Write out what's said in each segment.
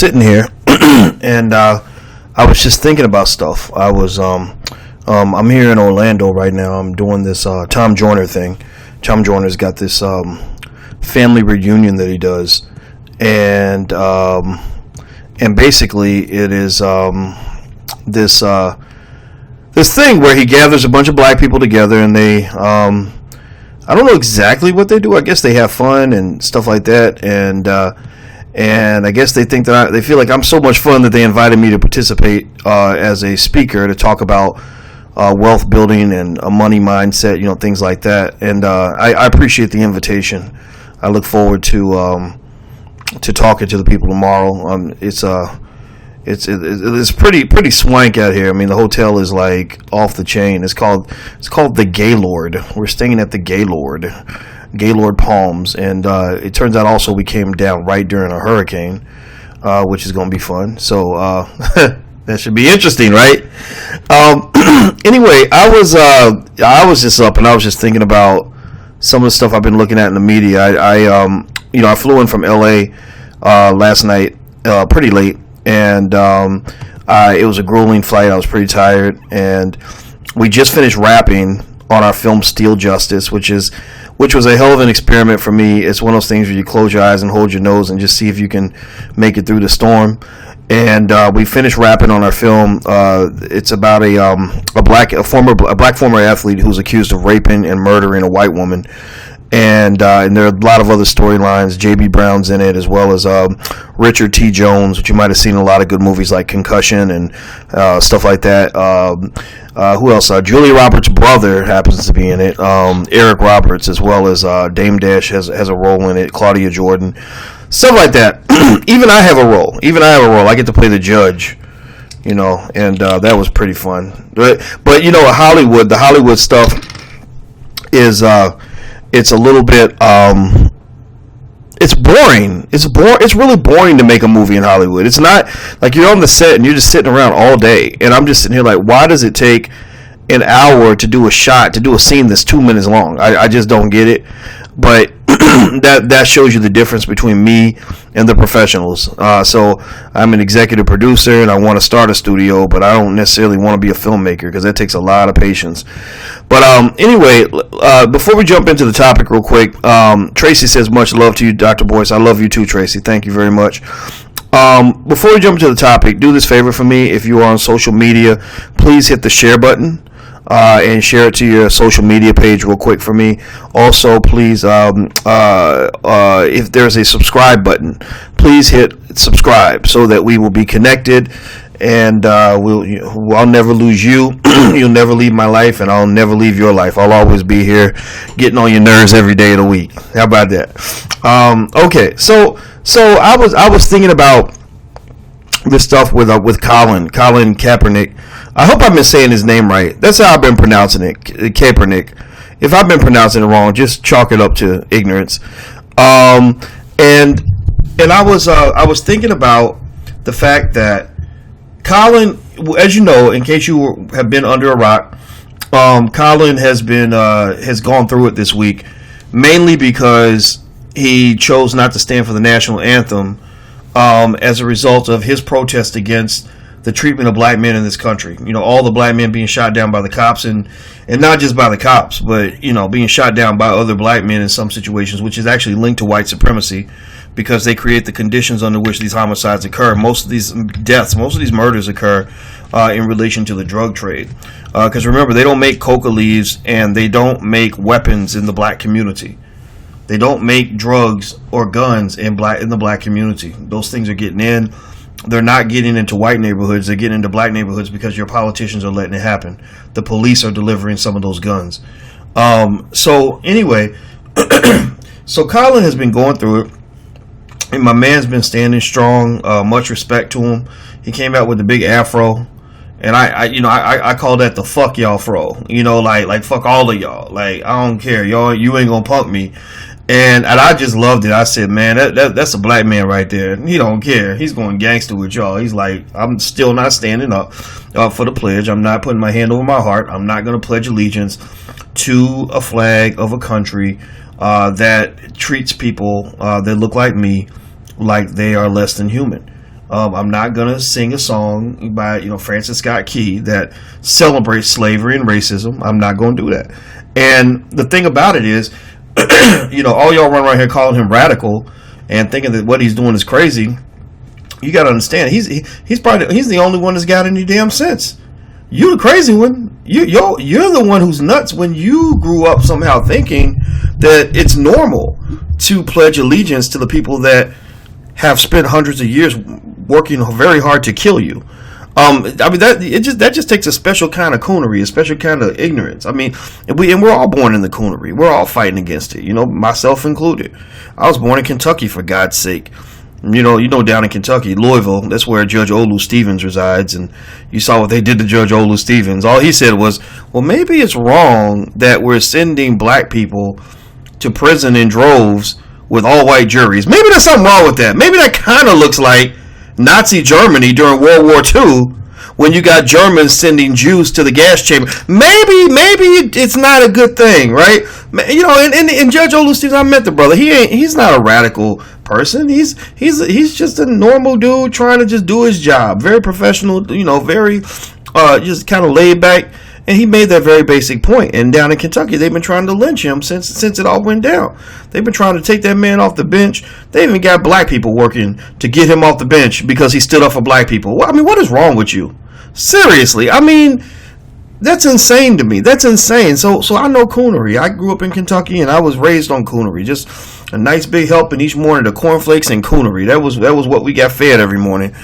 sitting here and I was just thinking about stuff. I'm here in Orlando right now. I'm doing this Tom Joyner thing. Tom Joyner's got this family reunion that he does, and basically it is this thing where he gathers a bunch of black people together, and they I don't know exactly what they do. I guess they have fun and stuff like that, and I guess they think that they feel like I'm so much fun that they invited me to participate as a speaker to talk about wealth building and a money mindset, things like that. And I appreciate the invitation. I look forward to talking to the people tomorrow. It's pretty swank out here. I mean, the hotel is like off the chain. It's called the Gaylord. We're staying at the Gaylord Palms, and it turns out also we came down right during a hurricane, which is going to be fun. So that should be interesting, right? Anyway, I was just up and I was just thinking about some of the stuff I've been looking at in the media. I flew in from LA last night pretty late. And it was a grueling flight. I was pretty tired, and we just finished wrapping on our film Steel Justice, which was a hell of an experiment for me. It's one of those things where you close your eyes and hold your nose and just see if you can make it through the storm. And we finished wrapping on our film. It's about a black former athlete who's accused of raping and murdering a white woman. And there are a lot of other storylines. J.B. Brown's in it, as well as Richard T. Jones, which you might have seen in a lot of good movies like Concussion and stuff like that. Who else? Julia Roberts' brother happens to be in it. Eric Roberts, as well as Dame Dash has a role in it. Claudia Jordan, stuff like that. Even I have a role. I get to play the judge. And that was pretty fun. But Hollywood, the Hollywood stuff is. It's a little bit, it's boring. It's really boring to make a movie in Hollywood. It's not like you're on the set and you're just sitting around all day. And I'm just sitting here like, why does it take an hour to do a scene that's 2 minutes long? I just don't get it. But that shows you the difference between me and the professionals. So I'm an executive producer and I want to start a studio, but I don't necessarily want to be a filmmaker because that takes a lot of patience. But anyway, before we jump into the topic real quick, Tracy says much love to you, Dr. Boyce. I love you too, Tracy. Thank you very much. Before we jump into the topic, do this favor for me. If you are on social media, please hit the share button. And share it to your social media page real quick for me. Also, please, if there's a subscribe button, please hit subscribe so that we will be connected. And I'll never lose you. You'll never leave my life, and I'll never leave your life. I'll always be here, getting on your nerves every day of the week. How about that? Okay, so I was thinking about this stuff with Colin Kaepernick. I hope I've been saying his name right. That's how I've been pronouncing it, Kaepernick. If I've been pronouncing it wrong, just chalk it up to ignorance. And I was thinking about the fact that Colin, as you know, in case you have been under a rock, Colin has gone through it this week, mainly because he chose not to stand for the national anthem as a result of his protest against the treatment of black men in this country. All the black men being shot down by the cops, and not just by the cops, but being shot down by other black men in some situations, which is actually linked to white supremacy, because they create the conditions under which these homicides occur. Most of these deaths, most of these murders occur in relation to the drug trade. Because remember, they don't make coca leaves and they don't make weapons in the black community. They don't make drugs or guns in the black community. Those things are getting in. They're not getting into white neighborhoods. They're getting into black neighborhoods because your politicians are letting it happen. The police are delivering some of those guns. So anyway, so Colin has been going through it, and my man's been standing strong. Much respect to him. He came out with the big afro, and I call that the fuck y'all fro. Like fuck all of y'all. Like, I don't care, y'all. You ain't gonna punk me. And I just loved it. I said, man, that's a black man right there. He don't care. He's going gangster with y'all. He's like, I'm still not standing up for the pledge. I'm not putting my hand over my heart. I'm not going to pledge allegiance to a flag of a country that treats people that look like me like they are less than human. I'm not gonna sing a song by Francis Scott Key that celebrates slavery and racism. I'm not gonna do that. And the thing about it is, all y'all run around here calling him radical and thinking that what he's doing is crazy. You got to understand, he's the only one that's got any damn sense. You the crazy one. You're the one who's nuts when you grew up somehow thinking that it's normal to pledge allegiance to the people that have spent hundreds of years working very hard to kill you. That just takes a special kind of coonery, a special kind of ignorance. We're all born in the coonery. We're all fighting against it, myself included. I was born in Kentucky, for God's sake. Down in Kentucky, Louisville, that's where Judge Olu Stevens resides, and you saw what they did to Judge Olu Stevens. All he said was, well, maybe it's wrong that we're sending black people to prison in droves with all white juries. Maybe there's something wrong with that. Maybe that kind of looks like Nazi Germany during World War II, when you got Germans sending Jews to the gas chamber. Maybe it's not a good thing, right? And Judge Olu Stevens, I met the brother. He's not a radical person. He's just a normal dude trying to just do his job. Very professional, very just kind of laid back. And he made that very basic point. And down in Kentucky, they've been trying to lynch him since it all went down. They've been trying to take that man off the bench. They even got black people working to get him off the bench because he stood up for black people. What is wrong with you? Seriously, that's insane to me. That's insane. So I know coonery. I grew up in Kentucky and I was raised on coonery. Just a nice big helping each morning, the cornflakes and coonery. That was what we got fed every morning.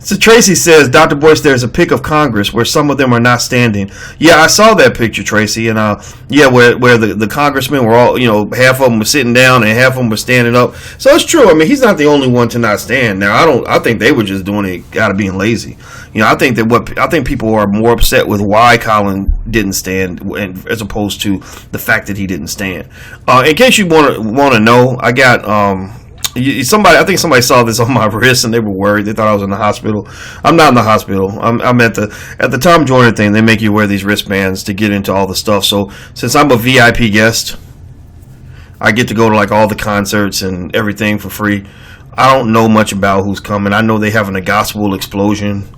So Tracy says, Dr. Boyce, there's a pic of Congress where some of them are not standing. Yeah, I saw that picture, Tracy, and where the congressmen were all, half of them were sitting down and half of them were standing up. So it's true. He's not the only one to not stand. Now, I think they were just doing it out of being lazy. I think people are more upset with why Colin didn't stand, as opposed to the fact that he didn't stand. In case you want to know, I got I think somebody saw this on my wrist and they were worried. They thought I was in the hospital. I'm not in the hospital. I'm at the Tom Joyner thing. They make you wear these wristbands to get into all the stuff. So since I'm a VIP guest, I get to go to all the concerts and everything for free. I don't know much about who's coming. I know they having a gospel explosion.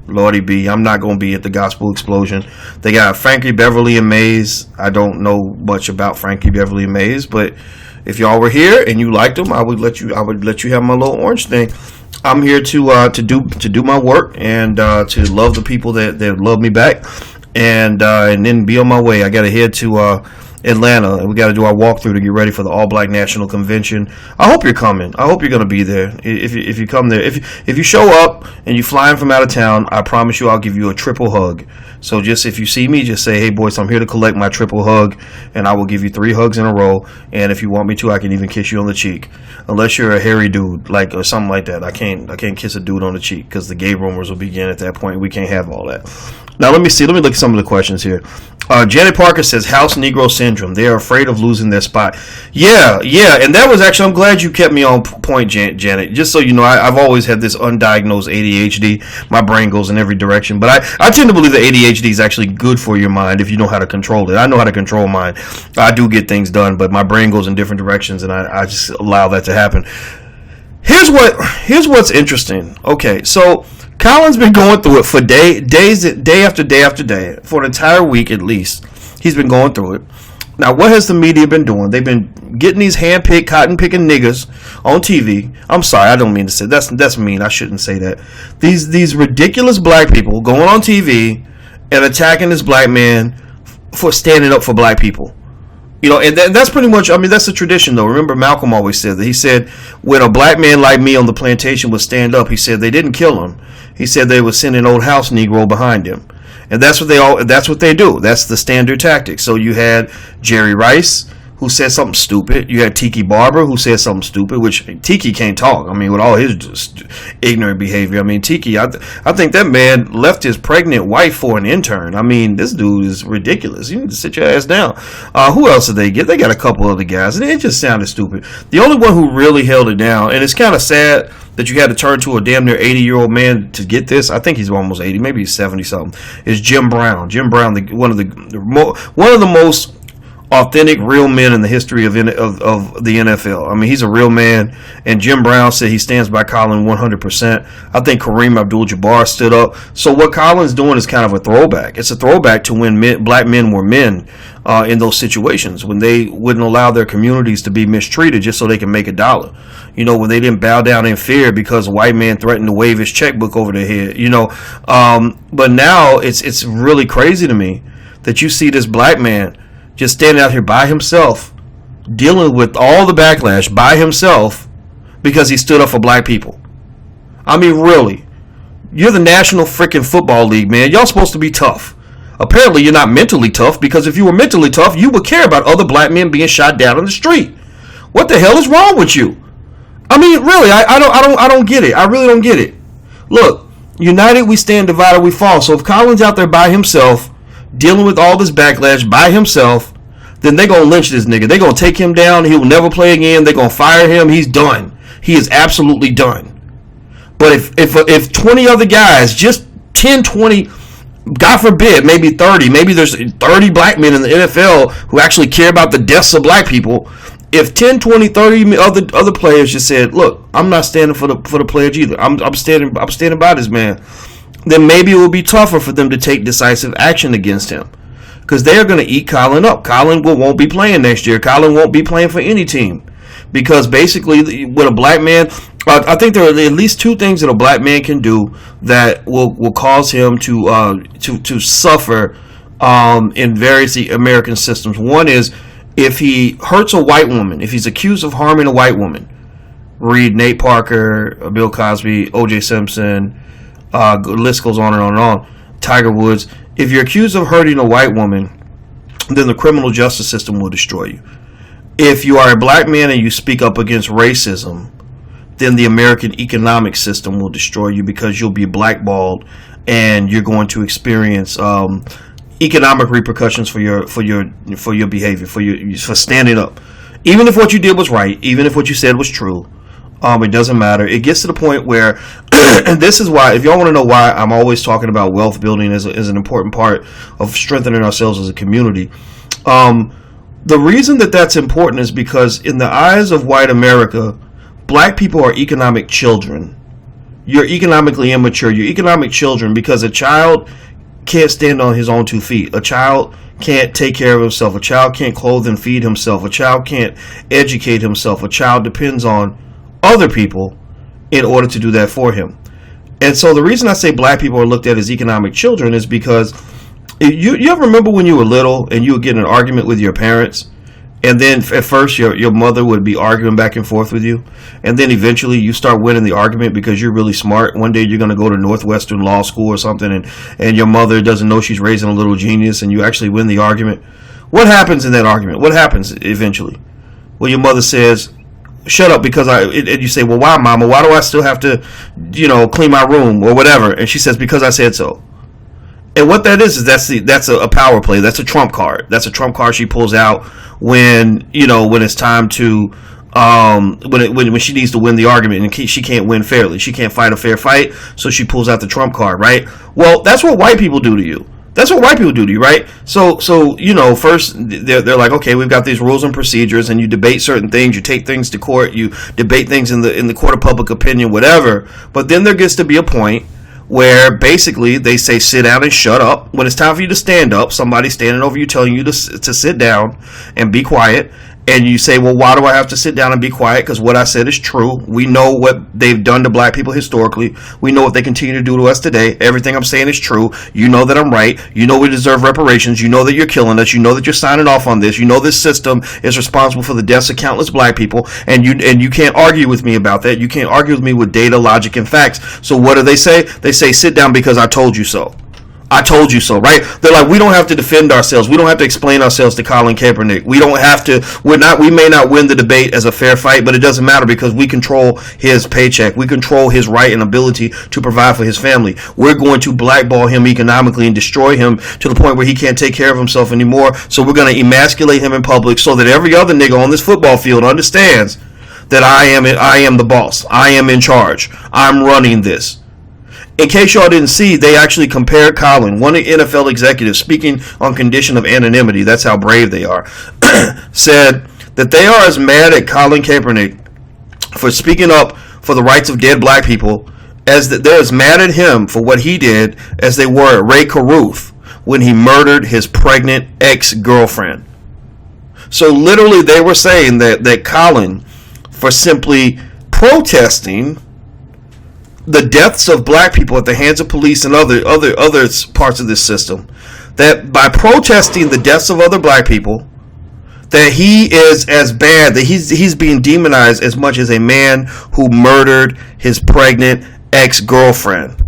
Lordy be, I'm not going to be at the gospel explosion. They got Frankie Beverly and Mays. I don't know much about Frankie Beverly and Mays, but if y'all were here and you liked them, I would let you have my little orange thing. I'm here to do my work and to love the people that love me back, and then be on my way. I got to head to Atlanta, and we got to do our walkthrough to get ready for the All Black National Convention. I hope you're coming. I hope you're going to be there. If you come there, if you show up and you're flying from out of town, I promise you I'll give you a triple hug. So just if you see me, just say, hey, Boyce, I'm here to collect my triple hug, and I will give you 3 hugs in a row. And if you want me to, I can even kiss you on the cheek. Unless you're a hairy dude, or something like that. I can't kiss a dude on the cheek because the gay rumors will begin at that point. We can't have all that. Now, let me look at some of the questions here. Janet Parker says, House Negro Syndrome. They are afraid of losing their spot. Yeah. And that was actually, I'm glad you kept me on point, Janet. Just so you know, I've always had this undiagnosed ADHD. My brain goes in every direction. But I tend to believe that ADHD is actually good for your mind if you know how to control it. I know how to control mine. I do get things done, but my brain goes in different directions, and I just allow that to happen. Here's what's interesting. Okay, so Colin's been going through it for day after day after day, for an entire week at least. He's been going through it. Now, what has the media been doing? They've been getting these hand-picked, cotton-picking niggas on TV. I'm sorry, I don't mean to say that's mean. I shouldn't say that. These ridiculous black people going on TV and attacking this black man for standing up for black people. And that's pretty much, that's the tradition, though. Remember, Malcolm always said that. He said, when a black man like me on the plantation would stand up, he said they didn't kill him. He said they would send an old house Negro behind him. And that's what they do. That's the standard tactic. So you had Jerry Rice, who said something stupid. You had Tiki Barber, who said something stupid, which Tiki can't talk. With all his just ignorant behavior. Tiki, I think that man left his pregnant wife for an intern. This dude is ridiculous. You need to sit your ass down. Who else did they get? They got a couple other guys, and it just sounded stupid. The only one who really held it down, and it's kind of sad that you had to turn to a damn near 80-year-old man to get this. I think he's almost 80, maybe he's 70-something. Is Jim Brown. Jim Brown, one of the most authentic, real men in the history of the NFL. I mean, he's a real man. And Jim Brown said he stands by Colin 100%. I think Kareem Abdul-Jabbar stood up. So what Colin's doing is kind of a throwback. It's a throwback to when black men were men in those situations, when they wouldn't allow their communities to be mistreated just so they can make $1. You know, when they didn't bow down in fear because a white man threatened to wave his checkbook over their head. You know, but now it's really crazy to me that you see this black man just standing out here by himself, dealing with all the backlash by himself because he stood up for black people. I mean, really, you're the National freaking Football League, man. Y'all supposed to be tough. Apparently, you're not mentally tough, because if you were mentally tough, you would care about other black men being shot down in the street. What the hell is wrong with you? I mean, really, I don't get it. I really don't get it. Look, united we stand, divided we fall. So if Colin's out there by himself, dealing with all this backlash by himself, then they're going to lynch this nigga. They're going to take him down. He will never play again. They're going to fire him. He's done. He is absolutely done. But if 20 other guys, just 10, 20, God forbid, maybe 30, maybe there's 30 black men in the NFL who actually care about the deaths of black people. If 10, 20, 30 other players just said, look, I'm not standing for the pledge either. I'm standing by this man. Then maybe it will be tougher for them to take decisive action against him, because they're going to eat Colin up. Colin won't be playing next year. Colin won't be playing for any team, because basically with a black man, I think there are at least two things that a black man can do that will cause him to suffer in various American systems. One is if he hurts a white woman, if he's accused of harming a white woman. Read Nate Parker, Bill Cosby, O.J. Simpson. The list goes on and on and on. Tiger Woods. If you're accused of hurting a white woman, then the criminal justice system will destroy you. If you are a black man and you speak up against racism, then the American economic system will destroy you, because you'll be blackballed and you're going to experience economic repercussions for your behavior, for standing up. Even if what you did was right, even if what you said was true, it doesn't matter. It gets to the point where, and this is why, if y'all want to know why I'm always talking about wealth building as an important part of strengthening ourselves as a community. The reason that's important is because in the eyes of white America, black people are economic children. You're economically immature. You're economic children because a child can't stand on his own 2 feet. A child can't take care of himself. A child can't clothe and feed himself. A child can't educate himself. A child depends on other people in order to do that for him. And so the reason I say black people are looked at as economic children is because you ever remember when you were little and you would get in an argument with your parents, and then at first your mother would be arguing back and forth with you, and then eventually you start winning the argument because you're really smart. One day you're going to go to Northwestern Law School or something, and your mother doesn't know she's raising a little genius, and you actually win the argument. What happens in that argument? What happens eventually? Well, your mother says, shut up, because and you say, well, why, mama? Why do I still have to, clean my room or whatever? And she says, because I said so. And what that is that's a power play. That's a trump card. That's a trump card she pulls out when it's time to when she needs to win the argument and she can't win fairly. She can't fight a fair fight, so she pulls out the trump card, right? Well, that's what white people do to you. That's what white people do to you, right? So first they're like, okay, we've got these rules and procedures, and you debate certain things, you take things to court, you debate things in the court of public opinion, whatever. But then there gets to be a point where basically they say sit down and shut up. When it's time for you to stand up, somebody's standing over you telling you to sit down and be quiet. And you say, well, why do I have to sit down and be quiet? Because what I said is true. We know what they've done to black people historically. We know what they continue to do to us today. Everything I'm saying is true. You know that I'm right. You know we deserve reparations. You know that you're killing us. You know that you're signing off on this. You know this system is responsible for the deaths of countless black people. And you can't argue with me about that. You can't argue with me with data, logic, and facts. So what do they say? They say, sit down because I told you so. I told you so, right? They're like, we don't have to defend ourselves. We don't have to explain ourselves to Colin Kaepernick. We don't have to. We may not win the debate as a fair fight, but it doesn't matter because we control his paycheck. We control his right and ability to provide for his family. We're going to blackball him economically and destroy him to the point where he can't take care of himself anymore. So we're going to emasculate him in public so that every other nigga on this football field understands that I am the boss. I am in charge. I'm running this. In case y'all didn't see, they actually compared Colin, one of the NFL executives, speaking on condition of anonymity. That's how brave they are. said that they are as mad at Colin Kaepernick for speaking up for the rights of dead black people as that they're as mad at him for what he did as they were at Ray Caruth when he murdered his pregnant ex-girlfriend. So literally they were saying that Colin, for simply protesting the deaths of black people at the hands of police and other parts of this system, that by protesting the deaths of other black people, that he is as bad, that he's being demonized as much as a man who murdered his pregnant ex-girlfriend.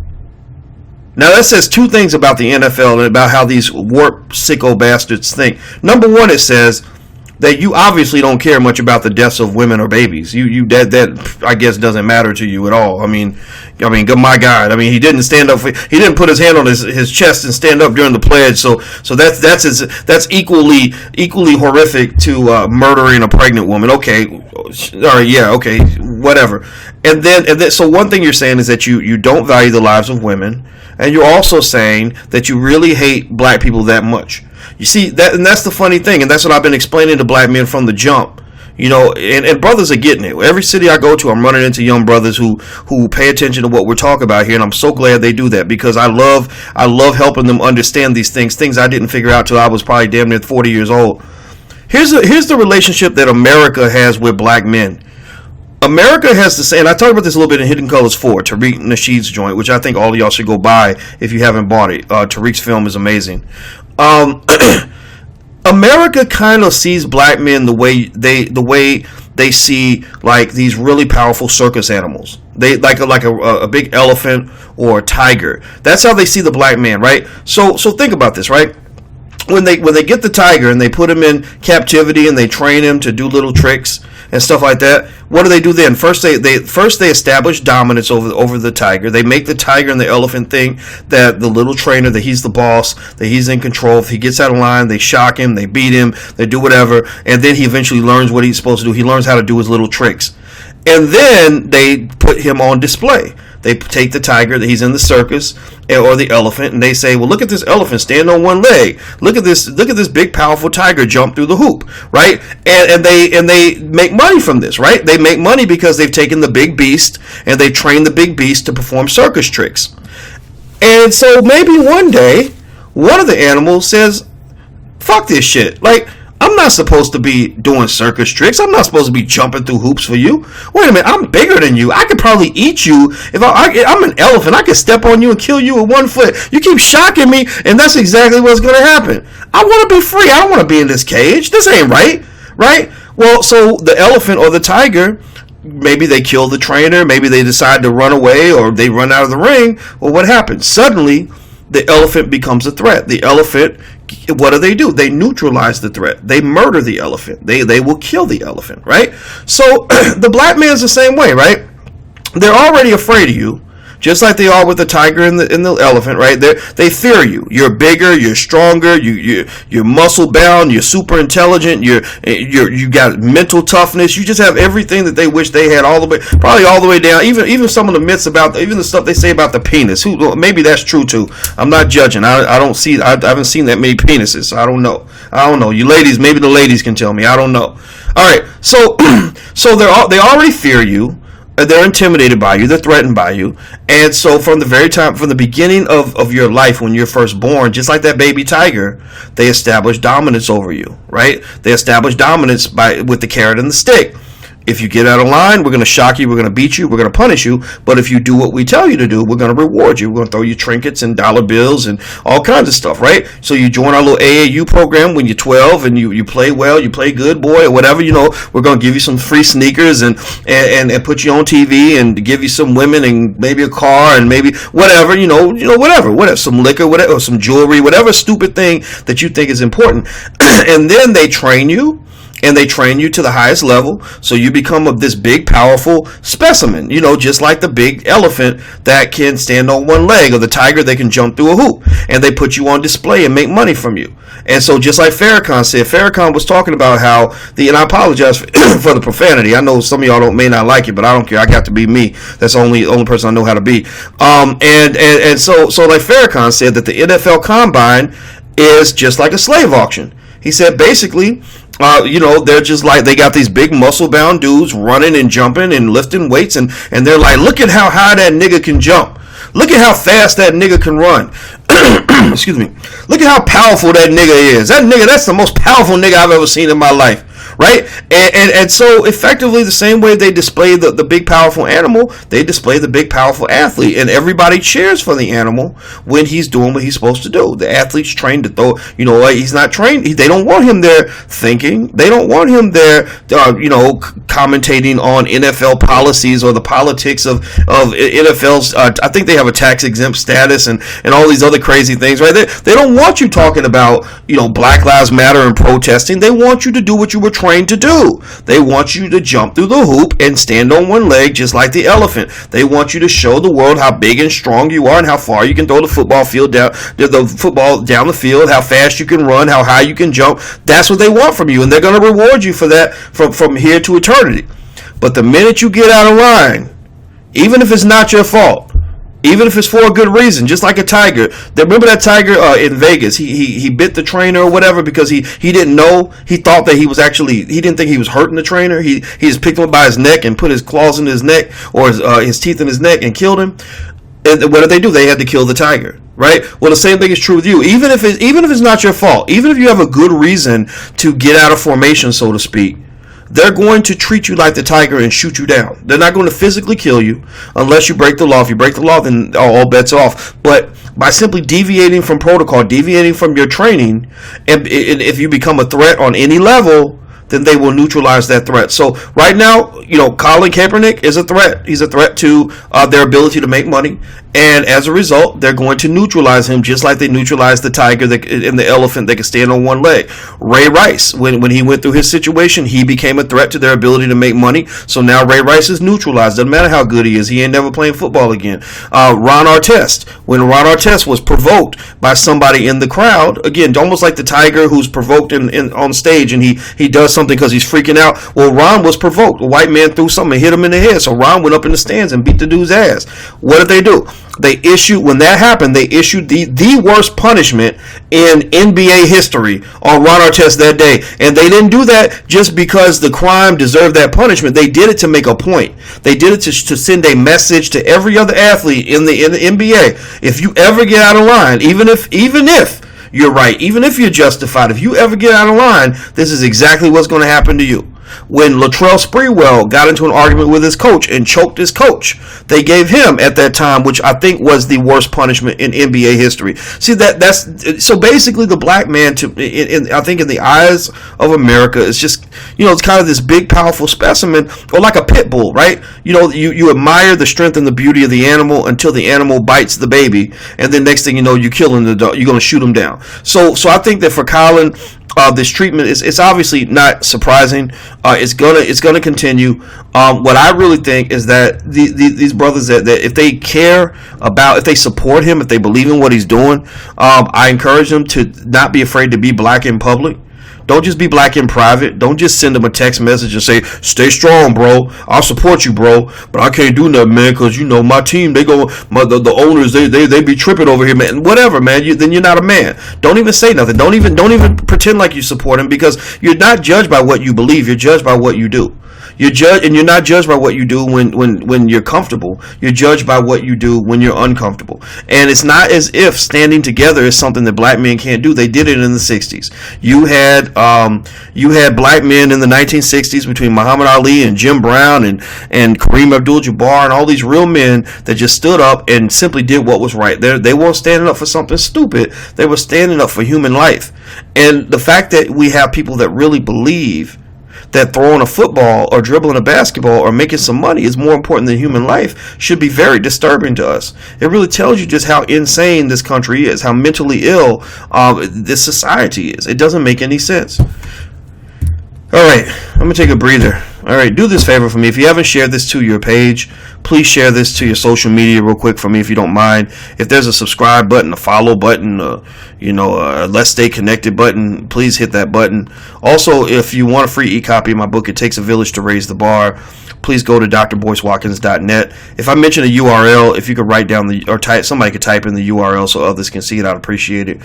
Now that says two things about the NFL and about how these warped sicko bastards think. Number one, it says that you obviously don't care much about the deaths of women or babies. That I guess doesn't matter to you at all. I mean, my God. I mean, he didn't stand up. He didn't put his hand on his chest and stand up during the pledge. So that's equally horrific to murdering a pregnant woman. Okay, all right, yeah, okay, whatever. And then, so one thing you're saying is that you don't value the lives of women, and you're also saying that you really hate black people that much. You see, that's the funny thing, and that's what I've been explaining to black men from the jump. You know, and brothers are getting it. Every city I go to, I'm running into young brothers who pay attention to what we're talking about here, and I'm so glad they do that, because I love helping them understand these things I didn't figure out till I was probably damn near 40 years old. Here's the relationship that America has with black men. America has to say, and I talked about this a little bit in Hidden Colors 4, Tariq Nasheed's joint, which I think all of y'all should go buy if you haven't bought it. Tariq's film is amazing. America kind of sees black men the way they see like these really powerful circus animals. They like a big elephant or a tiger. That's how they see the black man, right? So think about this, right? When they get the tiger and they put him in captivity and they train him to do little tricks and stuff like that, what do they do then? First they establish dominance over the tiger. They make the tiger and the elephant think that the little trainer, that he's the boss, that he's in control. If he gets out of line, they shock him, they beat him, they do whatever, and then he eventually learns what he's supposed to do. He learns how to do his little tricks. And then they put him on display. They take the tiger that he's in the circus or the elephant, and they say, well, look at this elephant stand on one leg. Look at this big powerful tiger jump through the hoop, right? And they make money from this, right? They make money because they've taken the big beast and they've trained the big beast to perform circus tricks. And so maybe one day one of the animals says, fuck this shit. Like, I'm not supposed to be doing circus tricks. I'm not supposed to be jumping through hoops for you. Wait a minute, I'm bigger than you. I could probably eat you. If I'm an elephant, I could step on you and kill you with 1 foot. You keep shocking me, and that's exactly what's going to happen. I want to be free. I don't want to be in this cage. This ain't right, right? Well, so the elephant or the tiger, maybe they kill the trainer. Maybe they decide to run away, or they run out of the ring. Well, what happens? Suddenly, the elephant becomes a threat. The elephant, what do? They neutralize the threat. They murder the elephant. They will kill the elephant, right? So the black man's the same way, right? They're already afraid of you, just like they are with the tiger and the elephant, right? They fear you. You're bigger. You're stronger. You're muscle bound. You're super intelligent. You got mental toughness. You just have everything that they wish they had, probably all the way down. Even some of the myths about even the stuff they say about the penis. Maybe that's true too. I'm not judging. I haven't seen that many penises. So I don't know. You ladies, maybe the ladies can tell me. I don't know. All right. So they already fear you. They're intimidated by you. They're threatened by you. And so from the beginning of your life, when you're first born, just like that baby tiger, they establish dominance over you, right? They establish dominance with the carrot and the stick. If you get out of line, we're going to shock you, we're going to beat you, we're going to punish you. But if you do what we tell you to do, we're going to reward you. We're going to throw you trinkets and dollar bills and all kinds of stuff, right? So you join our little AAU program when you're 12 and you play well, you play good, boy, or whatever, we're going to give you some free sneakers and put you on TV and give you some women and maybe a car and maybe whatever, whatever, some liquor, whatever, or some jewelry, whatever stupid thing that you think is important. And then they train you. And they train you to the highest level, so you become this big, powerful specimen, just like the big elephant that can stand on one leg, or the tiger that can jump through a hoop. And they put you on display and make money from you. And so just like Farrakhan said, Farrakhan was talking about how, and I apologize for the profanity. I know some of y'all may not like it, but I don't care. I got to be me. That's the only person I know how to be. And so like Farrakhan said that the NFL Combine is just like a slave auction. He said basically They're just like, they got these big muscle bound dudes running and jumping and lifting weights, and they're like, look at how high that nigga can jump. Look at how fast that nigga can run. Excuse me. Look at how powerful that nigga is. That's the most powerful nigga I've ever seen in my life. Right? And so effectively the same way they display the big powerful animal, they display the big powerful athlete, and everybody cheers for the animal when he's doing what he's supposed to do. The athlete's trained to throw, he's not trained. They don't want him there thinking. They don't want him there, commentating on NFL policies or the politics of NFL's, I think they have a tax exempt status and all these other crazy things, right? They don't want you talking about, Black Lives Matter and protesting. They want you to do what you were trained to do. They want you to jump through the hoop and stand on one leg just like the elephant. They want you to show the world how big and strong you are and how far you can throw the football down the field, how fast you can run, how high you can jump. That's what they want from you, and they're going to reward you for that from here to eternity. But the minute you get out of line, even if it's not your fault, even if it's for a good reason, just like a tiger. Remember that tiger in Vegas? He bit the trainer or whatever because he didn't know. He thought that he didn't think he was hurting the trainer. He just picked him up by his neck and put his claws in his neck or his teeth in his neck and killed him. And what did they do? They had to kill the tiger, right? Well, the same thing is true with you. Even if it's not your fault, even if you have a good reason to get out of formation, so to speak, they're going to treat you like the tiger and shoot you down. They're not going to physically kill you unless you break the law. If you break the law, then all bets are off. But by simply deviating from protocol, deviating from your training, and if you become a threat on any level, then they will neutralize that threat. So right now, Colin Kaepernick is a threat. He's a threat to their ability to make money. And as a result, they're going to neutralize him just like they neutralized the tiger and the elephant that can stand on one leg. Ray Rice, when he went through his situation, he became a threat to their ability to make money. So now Ray Rice is neutralized. Doesn't matter how good he is. He ain't never playing football again. Ron Artest, when Ron Artest was provoked by somebody in the crowd, again, almost like the tiger who's provoked on stage and he does something because he's freaking out. Well, Ron was provoked. A white man threw something and hit him in the head. So Ron went up in the stands and beat the dude's ass. What did they do? When that happened, they issued the worst punishment in NBA history on Ron Artest that day. And they didn't do that just because the crime deserved that punishment. They did it to make a point. They did it to send a message to every other athlete in the NBA. If you ever get out of line, even if you're right, even if you're justified, if you ever get out of line, this is exactly what's going to happen to you. When Latrell Sprewell got into an argument with his coach and choked his coach, they gave him at that time, which I think was the worst punishment in NBA history. See, that's so basically the black man, I think in the eyes of America, is just, it's kind of this big, powerful specimen, or like a pit bull, right? You admire the strength and the beauty of the animal until the animal bites the baby, and then next thing you know, you're killing the dog. You're going to shoot him down. So I think that for Colin, this treatment is obviously not surprising. It's gonna continue. What I really think is that these brothers that if they care about, if they support him, if they believe in what he's doing, I encourage them to not be afraid to be black in public. Don't just be black in private. Don't just send them a text message and say, stay strong, bro. I'll support you, bro. But I can't do nothing, man, because, my team, the owners, they be tripping over here, man. Whatever, man. Then you're not a man. Don't even say nothing. Don't even pretend like you support him, because you're not judged by what you believe. You're judged by what you do. You're not judged by what you do when you're comfortable. You're judged by what you do when you're uncomfortable. And it's not as if standing together is something that black men can't do. They did it in the 60s. You had black men in the 1960s between Muhammad Ali and Jim Brown and Kareem Abdul-Jabbar and all these real men that just stood up and simply did what was right. They weren't standing up for something stupid. They were standing up for human life. And the fact that we have people that really believe that throwing a football or dribbling a basketball or making some money is more important than human life should be very disturbing to us. It really tells you just how insane this country is, how mentally ill this society is. It doesn't make any sense. All right, I'm going to take a breather. All right, do this favor for me. If you haven't shared this to your page, please share this to your social media real quick for me, if you don't mind. If there's a subscribe button, a follow button, a Let's Stay Connected button, please hit that button. Also, if you want a free e-copy of my book, It Takes a Village to Raise the Bar, please go to drboycewatkins.net. If I mention a URL, if you could write down somebody could type in the URL so others can see it, I'd appreciate it.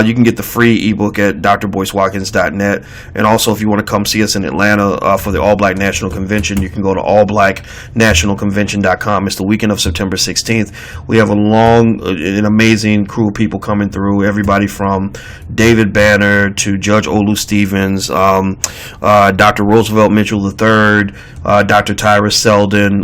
You can get the free ebook at drboycewatkins.net. And also, if you want to come see us in Atlanta for the All Black National Convention, you can go to allblacknationalconvention.com. It's the weekend of September 16th. We have an amazing crew of people coming through. Everybody from David Banner to Judge Olu Stevens, Dr. Roosevelt Mitchell III, Dr. Tyrus Selden,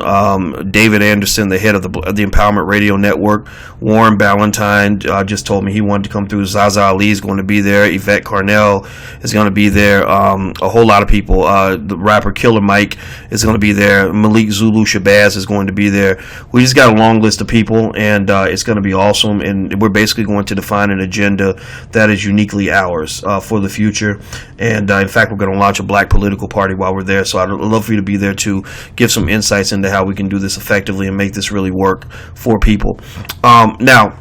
David Anderson, the head of the Empowerment Radio Network, Warren Ballantyne just told me he wanted to come through. Zaza Ali is going to be there. Yvette Carnell is going to be there. A whole lot of people. The rapper Killer Mike is going to be there. Malik Zulu Shabazz is going to be there. We just got a long list of people, and it's going to be awesome. And we're basically going to define an agenda that is uniquely ours for the future. And in fact, we're going to launch a black political party while we're there. So I'd love for you to be there to give some insights into how we can do this effectively and make this really work for people. Now,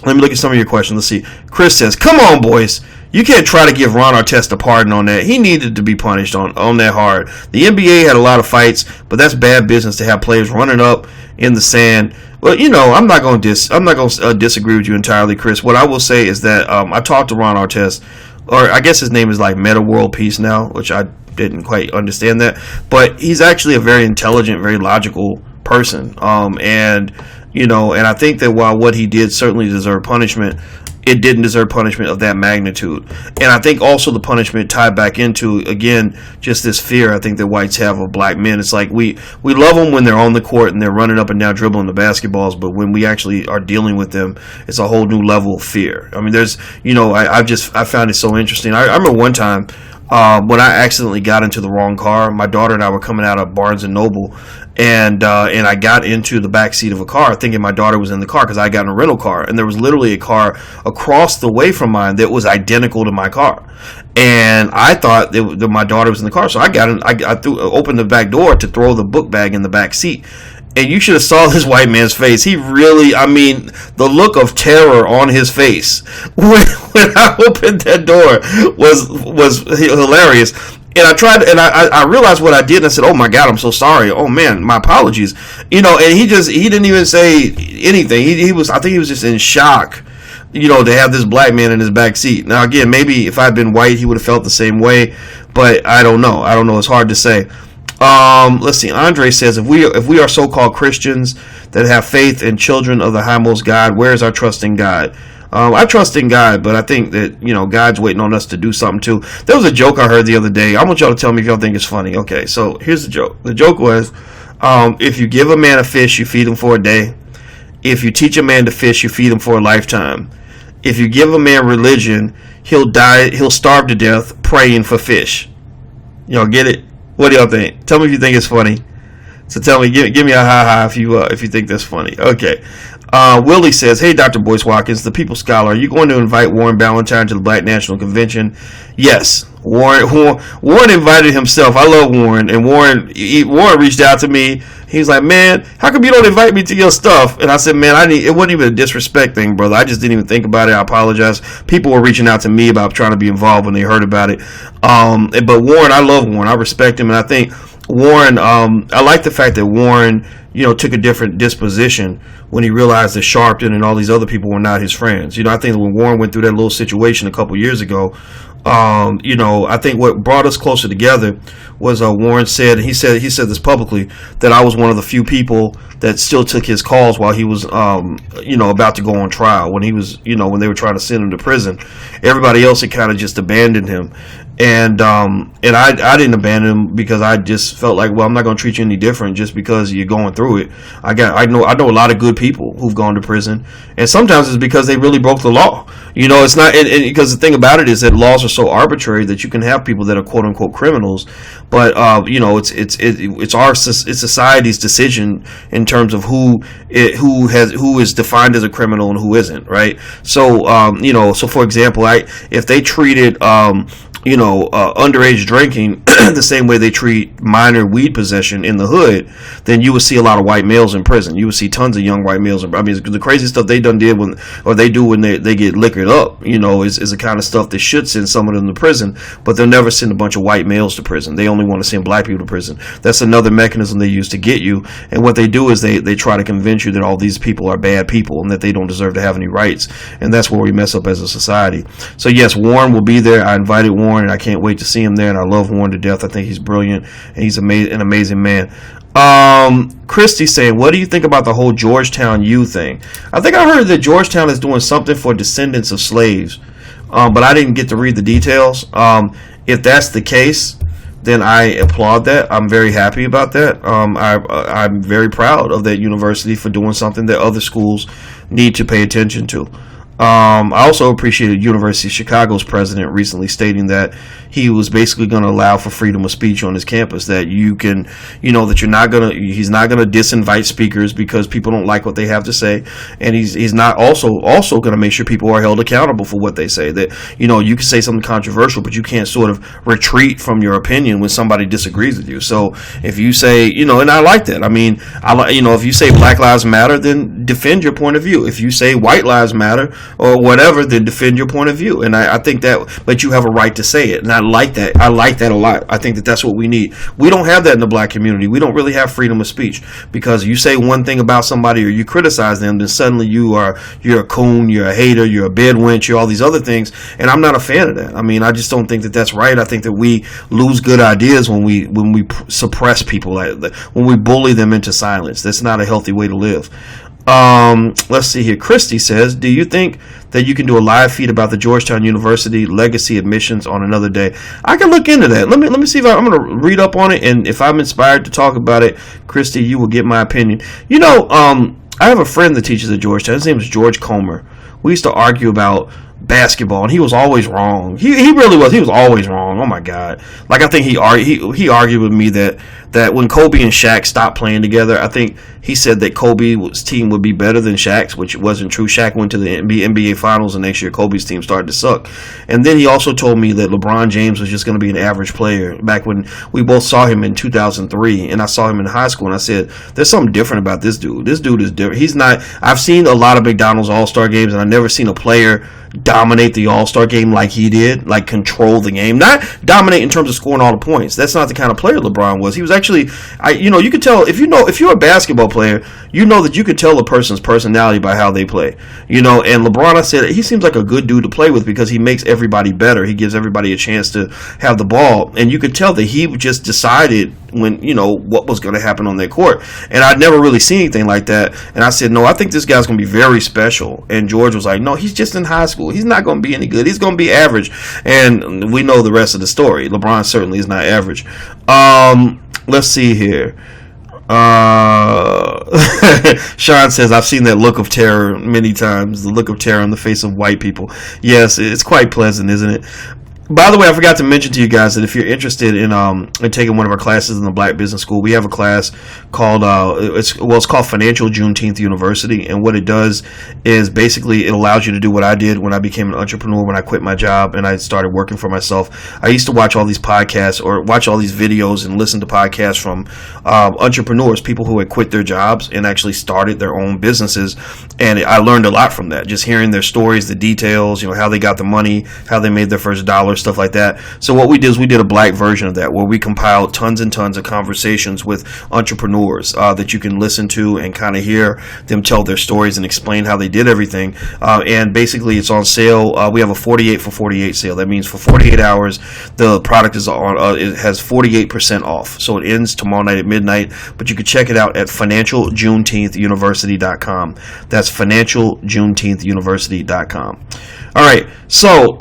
let me look at some of your questions. Let's see. Chris says, come on, boys. You can't try to give Ron Artest a pardon on that. He needed to be punished on that hard. The NBA had a lot of fights, but that's bad business to have players running up in the sand. Well, I'm not going to disagree with you entirely, Chris. What I will say is that I talked to Ron Artest, or I guess his name is like Meta World Peace now, which I didn't quite understand that. But he's actually a very intelligent, very logical person. And I think that while what he did certainly deserved punishment, it didn't deserve punishment of that magnitude. And I think also the punishment tied back into, again, just this fear I think that whites have of black men. It's like we love them when they're on the court and they're running up and down dribbling the basketballs, but when we actually are dealing with them, it's a whole new level of fear. I mean, there's, I found it so interesting. I remember one time when I accidentally got into the wrong car. My daughter and I were coming out of Barnes and Noble, and I got into the back seat of a car thinking my daughter was in the car because I got in a rental car, and there was literally a car across the way from mine that was identical to my car, and I thought that my daughter was in the car. So I got in, I opened the back door to throw the book bag in the back seat. And you should have saw this white man's face. He really, the look of terror on his face when I opened that door was hilarious. And I tried, and I realized what I did, and I said, "Oh my God, I'm so sorry. Oh man, my apologies." And he didn't even say anything. I think he was just in shock, to have this black man in his back seat. Now again, maybe if I'd been white, he would have felt the same way, but I don't know. It's hard to say. Let's see. Andre says, if we are so-called Christians that have faith in children of the highmost God, where is our trust in God? I trust in God, but I think that, God's waiting on us to do something too. There was a joke I heard the other day. I want y'all to tell me if y'all think it's funny. Okay, so here's the joke. The joke was, if you give a man a fish, you feed him for a day. If you teach a man to fish, you feed him for a lifetime. If you give a man religion, he'll starve to death praying for fish. Y'all get it? What do y'all think? Tell me if you think it's funny. So tell me, give me a ha-ha if you think that's funny. Okay. Willie says, hey, Dr. Boyce Watkins, the People Scholar, are you going to invite Warren Ballantyne to the Black National Convention? Yes. Warren invited himself. I love Warren. And Warren reached out to me. He's like, man, how come you don't invite me to your stuff? And I said, man, it wasn't even a disrespect thing, brother. I just didn't even think about it. I apologize. People were reaching out to me about trying to be involved when they heard about it. But Warren, I love Warren. I respect him. And I think Warren, I like the fact that Warren, took a different disposition when he realized that Sharpton and all these other people were not his friends. I think when Warren went through that little situation a couple years ago, I think what brought us closer together was Warren said, and he said this publicly, that I was one of the few people that still took his calls while he was, about to go on trial, when he was, when they were trying to send him to prison. Everybody else had kind of just abandoned him. And I didn't abandon him because I just felt like, well, I'm not going to treat you any different just because you're going through it. I know a lot of good people who've gone to prison, and sometimes it's because they really broke the law. It's not, and because the thing about it is that laws are so arbitrary that you can have people that are quote unquote criminals, but it's society's decision in terms of who is defined as a criminal and who isn't, right? So so for example, if they treated underage drinking the same way they treat minor weed possession in the hood, then you would see a lot of white males in prison. You would see tons of young white males I mean, the crazy stuff they done did when they get liquored up, is the kind of stuff that should send some of them to prison, but they'll never send a bunch of white males to prison. They only want to send black people to prison. That's another mechanism they use to get you. And what they do is they try to convince you that all these people are bad people and that they don't deserve to have any rights. And that's where we mess up as a society. So yes, Warren will be there. I invited Warren, and I can't wait to see him there. And I love Warren to death. I think he's brilliant, and he's an amazing man. Christy saying, what do you think about the whole Georgetown U thing? I think I heard that Georgetown is doing something for descendants of slaves, but I didn't get to read the details. If that's the case, then I applaud that. I'm very happy about that. I'm very proud of that university for doing something that other schools need to pay attention to. I also appreciated University of Chicago's president recently stating that he was basically going to allow for freedom of speech on his campus, that you can, that he's not going to disinvite speakers because people don't like what they have to say. And he's not also going to make sure people are held accountable for what they say, that, you can say something controversial, but you can't sort of retreat from your opinion when somebody disagrees with you. So if you say, and I like that. I mean, if you say Black Lives Matter, then defend your point of view. If you say white lives matter, or whatever, then defend your point of view. And I think that, but you have a right to say it. And I like that. I like that a lot. I think that that's what we need. We don't have that in the black community. We don't really have freedom of speech, because you say one thing about somebody or you criticize them, then suddenly you're a coon, you're a hater, you're a bedwench, you're all these other things. And I'm not a fan of that. I mean, I just don't think that that's right. I think that we lose good ideas when we suppress people, when we bully them into silence. That's not a healthy way to live. Let's see here. Christy says, do you think that you can do a live feed about the Georgetown University legacy admissions on another day? I can look into that. Let me see if I'm going to read up on it, and if I'm inspired to talk about it, Christy, you will get my opinion. I have a friend that teaches at Georgetown. His name is George Comer. We used to argue about basketball, and he was always wrong. He really was. He was always wrong. Oh my God! Like, I think he argued with me that when Kobe and Shaq stopped playing together, I think he said that Kobe's team would be better than Shaq's, which wasn't true. Shaq went to the NBA Finals, and next year Kobe's team started to suck. And then he also told me that LeBron James was just going to be an average player. Back when we both saw him in 2003, and I saw him in high school, and I said, there's something different about this dude. This dude is different. He's not. I've seen a lot of McDonald's All-Star games, and I've never seen a player dominate the All-Star game like he did, like control the game. Not dominate in terms of scoring all the points. That's not the kind of player LeBron was. He was actually, you could tell, if you're a basketball player, you know that you could tell a person's personality by how they play. And LeBron, I said, he seems like a good dude to play with because he makes everybody better. He gives everybody a chance to have the ball, and you could tell that he just decided when, what was going to happen on their court. And I'd never really seen anything like that. And I said, no, I think this guy's going to be very special. And George was like, no, he's just in high school. He's not going to be any good. He's going to be average. And we know the rest of the story. LeBron certainly is not average. Let's see here. Sean says, I've seen that look of terror many times. The look of terror on the face of white people. Yes, it's quite pleasant, isn't it? By the way, I forgot to mention to you guys that if you're interested in taking one of our classes in the Black Business School, we have a class called it's called Financial Juneteenth University, and what it does is basically it allows you to do what I did when I became an entrepreneur, when I quit my job and I started working for myself. I used to watch all these podcasts or watch all these videos and listen to podcasts from entrepreneurs, people who had quit their jobs and actually started their own businesses, and I learned a lot from that, just hearing their stories, the details, how they got the money, how they made their first dollar, stuff like that. So what we did is we did a black version of that, where we compiled tons and tons of conversations with entrepreneurs that you can listen to and kind of hear them tell their stories and explain how they did everything. And basically it's on sale. We have a 48 for 48 sale. That means for 48 hours the product is on it has 48% off. So it ends tomorrow night at midnight, but you can check it out at financialjuneteenthuniversity.com. That's financialjuneteenthuniversity.com. All right, so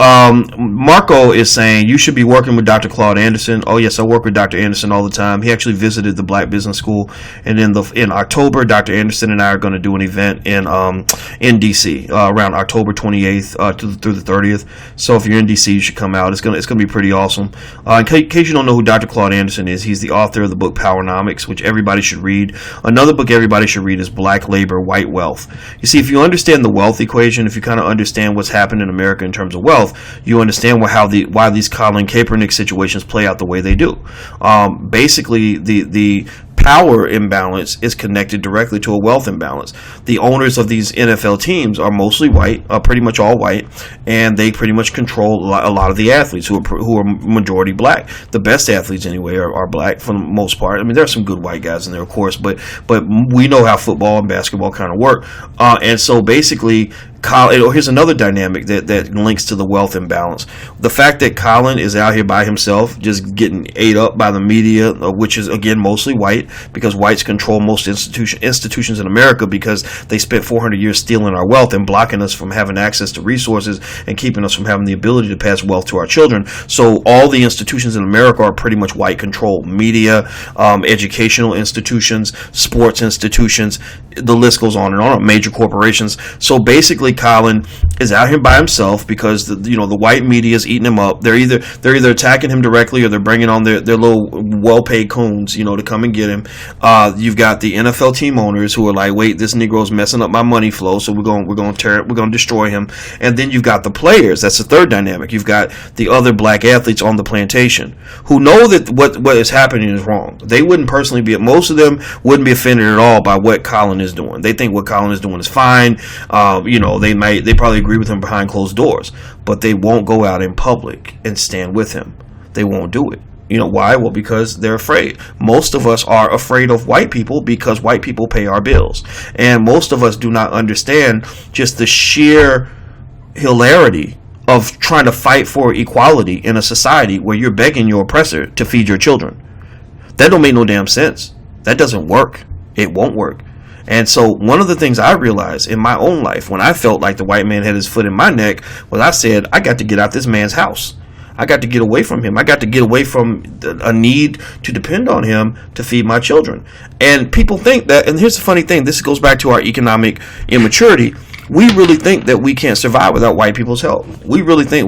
Marco is saying you should be working with Dr. Claude Anderson. Oh yes, I work with Dr. Anderson all the time. He actually visited the Black Business School, and in October, Dr. Anderson and I are going to do an event in DC around October 28th through the 30th. So if you're in DC, you should come out. It's gonna be pretty awesome. In case you don't know who Dr. Claude Anderson is, he's the author of the book Powernomics, which everybody should read. Another book everybody should read is Black Labor, White Wealth. You see, if you understand the wealth equation, if you kind of understand what's happened in America in terms of wealth, you understand why these Colin Kaepernick situations play out the way they do. Basically, the power imbalance is connected directly to a wealth imbalance. The owners of these NFL teams are mostly white, pretty much all white, and they pretty much control a lot of the athletes who are majority black. The best athletes anyway are black for the most part. I mean, there are some good white guys in there, of course, but we know how football and basketball kind of work, and so basically. Here's another dynamic that links to the wealth imbalance. The fact that Colin is out here by himself, just getting ate up by the media, which is, again, mostly white, because whites control most institutions in America because they spent 400 years stealing our wealth and blocking us from having access to resources and keeping us from having the ability to pass wealth to our children. So all the institutions in America are pretty much white controlled. Media, educational institutions, sports institutions, the list goes on and on, major corporations. So basically, Colin is out here by himself because the white media is eating him up. They're either attacking him directly or they're bringing on their little well-paid coons, to come and get him. You've got the NFL team owners who are like, wait, this Negro's messing up my money flow, so we're going to destroy him. And then you've got the players. That's the third dynamic. You've got the other black athletes on the plantation who know that what is happening is wrong. They wouldn't personally most of them wouldn't be offended at all by what Colin is doing. They think what Colin is doing is fine. They probably agree with him behind closed doors, but they won't go out in public and stand with him. They won't do it. Why? Well, because they're afraid. Most of us are afraid of white people because white people pay our bills. And most of us do not understand just the sheer hilarity of trying to fight for equality in a society where you're begging your oppressor to feed your children. That don't make no damn sense. That doesn't work. It won't work. And so one of the things I realized in my own life when I felt like the white man had his foot in my neck was I said, I got to get out this man's house. I got to get away from him. I got to get away from a need to depend on him to feed my children. And people think that, and here's the funny thing, this goes back to our economic immaturity. We really think that we can't survive without white people's help. We really think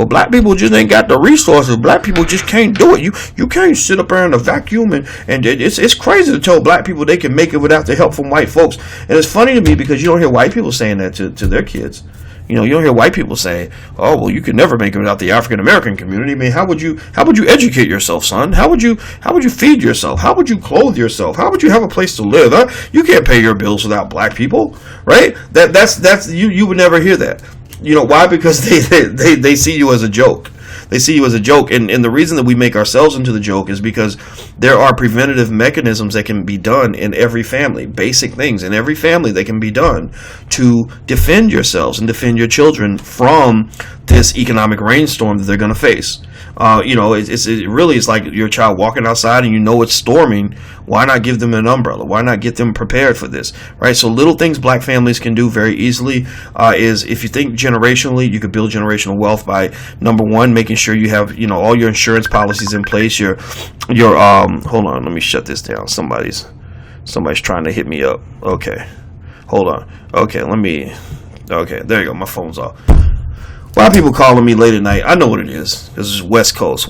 black people just ain't got the resources. Black people just can't do it. You can't sit up there in a vacuum and it's crazy to tell black people they can make it without the help from white folks. And it's funny to me because you don't hear white people saying that to their kids. You don't hear white people say, "Oh, well, you could never make it without the African American community." I mean, how would you educate yourself, son? How would you feed yourself? How would you clothe yourself? How would you have a place to live? You can't pay your bills without black people, right? That's you would never hear that. Why? Because they see you as a joke. They see you as a joke, and the reason that we make ourselves into the joke is because there are preventative mechanisms that can be done in every family, basic things in every family that can be done to defend yourselves and defend your children from this economic rainstorm that they're going to face. It's like your child walking outside and it's storming. Why not give them an umbrella? Why not get them prepared for this, right? So little things black families can do very easily is if you think generationally, you could build generational wealth by, number one, making sure you have, all your insurance policies in place. Your hold on, let me shut this down. Somebody's trying to hit me up. Okay, hold on. Okay, okay, there you go. My phone's off. A lot of people calling me late at night. I know what it is. This is West Coast,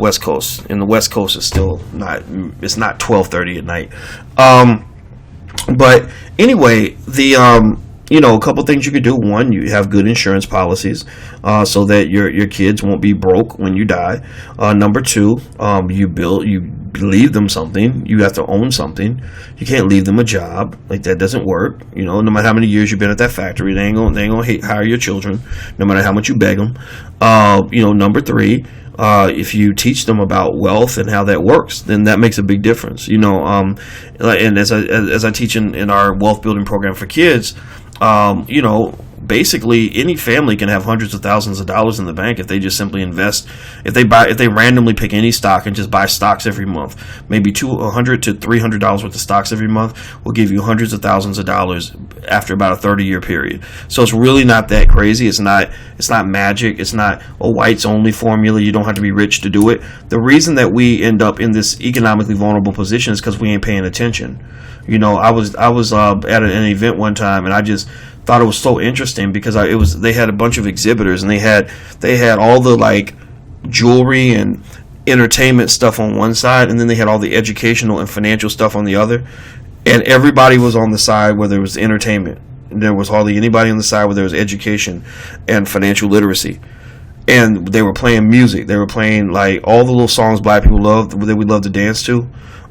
and the West Coast is still not. It's not 12:30 at night. But anyway, a couple things you could do. One, you have good insurance policies, so that your kids won't be broke when you die. Number two, you leave them something. You have to own something. You can't leave them a job. Like, that doesn't work. No matter how many years you've been at that factory, they ain't gonna hire your children, no matter how much you beg them. Number three, if you teach them about wealth and how that works, then that makes a big difference. And as I teach in our wealth building program for kids, basically any family can have hundreds of thousands of dollars in the bank if they just simply invest. If they randomly pick any stock and just buy stocks every month, maybe $200 to $300 worth of stocks every month will give you hundreds of thousands of dollars after about a 30-year period. So it's really not that crazy. It's not magic. It's not a whites only formula. You don't have to be rich to do it. The reason that we end up in this economically vulnerable position is because we ain't paying attention. I was at an event one time, and I just thought it was so interesting because they had a bunch of exhibitors, and they had all the jewelry and entertainment stuff on one side, and then they had all the educational and financial stuff on the other, and everybody was on the side where there was entertainment. There was hardly anybody on the side where there was education and financial literacy. And they were playing music. They were playing all the little songs black people love, that we love to dance to.